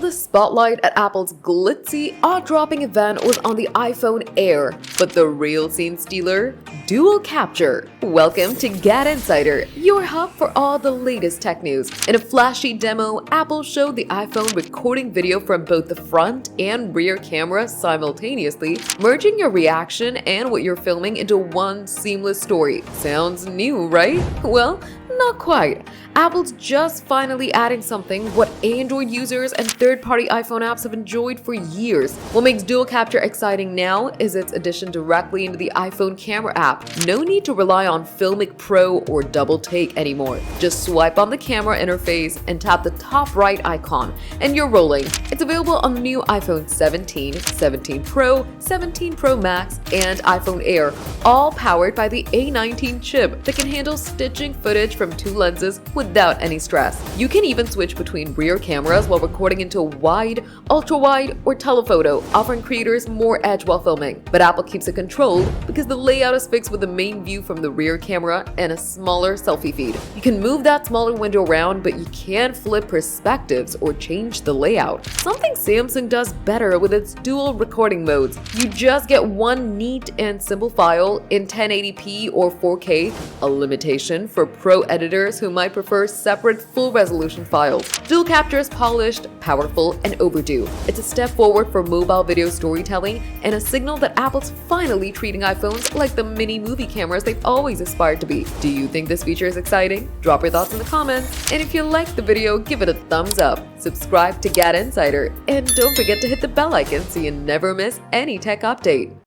the spotlight at Apple's glitzy, eye-dropping event was on the iPhone Air, but the real scene stealer? Dual capture. Welcome to GadInsider, your hub for all the latest tech news. In a flashy demo, Apple showed the iPhone recording video from both the front and rear camera simultaneously, merging your reaction and what you're filming into one seamless story. Sounds new, right? Well, not quite. Apple's just finally adding something what Android users and third-party iPhone apps have enjoyed for years. What makes dual capture exciting now is its addition directly into the iPhone camera app. No need to rely on Filmic Pro or Double Take anymore. Just swipe on the camera interface and tap the top right icon, and you're rolling. It's available on the new iPhone 17, 17 Pro, 17 Pro Max, and iPhone Air, all powered by the A19 chip that can handle stitching footage from two lenses without any stress. You can even switch between rear cameras while recording into wide, ultra-wide, or telephoto, offering creators more edge while filming. But Apple keeps it controlled because the layout is fixed with the main view from the rear camera and a smaller selfie feed. You can move that smaller window around, but you can't flip perspectives or change the layout. Something Samsung does better with its dual recording modes. You just get one neat and simple file in 1080p or 4K, a limitation for pro editors who might prefer separate full-resolution files. Dual capture is polished, powerful, and overdue. It's a step forward for mobile video storytelling and a signal that Apple's finally treating iPhones like the mini movie cameras they've always aspired to be. Do you think this feature is exciting? Drop your thoughts in the comments, and if you liked the video, give it a thumbs up. Subscribe to GadInsider, and don't forget to hit the bell icon so you never miss any tech update.